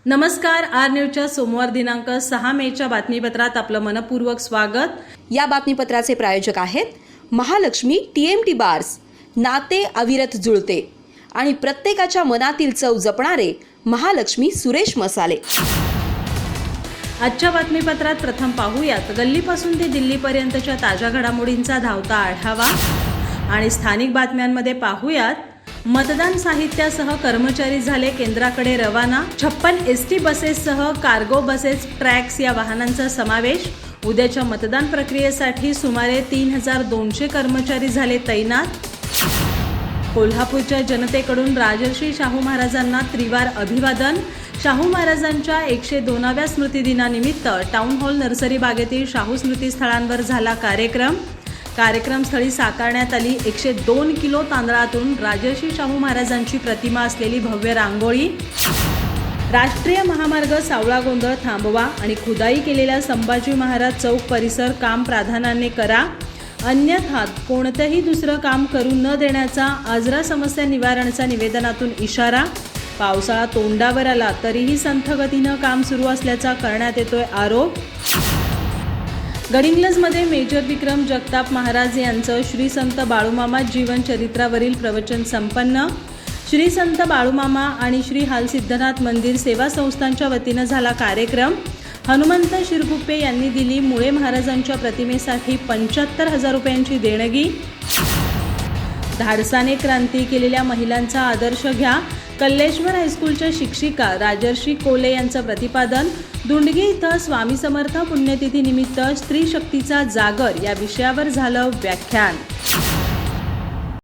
नमस्कार, आर न्यूजच्या सोमवार दिनांक 6 मेच्या बातमीपत्रात आपलं मनपूर्वक स्वागत। या बातमीपत्राचे प्रायोजक आहेत महालक्ष्मी TMT बार्स। नाते अविरत जुळते आणि प्रत्येकाच्या मनातील चव जपणारे महालक्ष्मी सुरेश मसाले। आजच्या बातमीपत्रात प्रथम पाहूयात गल्लीपासून ते दिल्लीपर्यंतच्या ताज्या घडामोडींचा धावता आढावा आणि स्थानिक बातम्यांमध्ये पाहूयात मतदान साहित्यासह कर्मचारी झाले केंद्राकडे रवाना। 56 ST बसेससह कार्गो बसेस, ट्रॅक्स या वाहनांचा समावेश। उद्याच्या मतदान प्रक्रियेसाठी सुमारे 3200 कर्मचारी झाले तैनात। कोल्हापूरच्या जनतेकडून राजर्षी शाहू महाराजांना त्रिवार अभिवादन। शाहू महाराजांच्या 102व्या स्मृतिदिनानिमित्त टाउन हॉल नर्सरी बागेतील शाहू स्मृतिस्थळांवर झाला कार्यक्रमस्थळी साकारण्यात आली 102 किलो तांदळातून राजर्षी शाहू महाराजांची प्रतिमा असलेली भव्य रांगोळी। राष्ट्रीय महामार्ग सावळा गोंधळ थांबवा आणि खुदाई केलेल्या संभाजी महाराज चौक परिसर काम प्राधान्याने करा, अन्यथा कोणतेही दुसरं काम करू न देण्याचा आजरा समस्या निवारणाचा निवेदनातून इशारा। पावसाळा तोंडावर आला तरीही संथ गतीनं काम सुरू असल्याचा करण्यात येतोय आरोप। गडिंग्लजमध्ये मेजर विक्रम जगताप महाराज यांचं श्री संत बाळूमामा जीवन चरित्रावरील प्रवचन संपन्न। श्री संत बाळूमामा आणि श्री हालसिद्धनाथ मंदिर सेवा संस्थांच्या वतीनं झाला कार्यक्रम। हनुमंत शिरगुप्पे यांनी दिली मुळे महाराजांच्या प्रतिमेसाठी 75,000 रुपयांची देणगी। धाडसाने क्रांती केलेल्या महिलांचा आदर्श घ्या, कल्लेश्वर हायस्कूलच्या शिक्षिका राजर्षी कोले यांचं प्रतिपादन। दुंडगी इथं स्वामी समर्थ पुण्यतिथीनिमित्त स्त्री शक्तीचा जागर या विषयावर झालं व्याख्यान।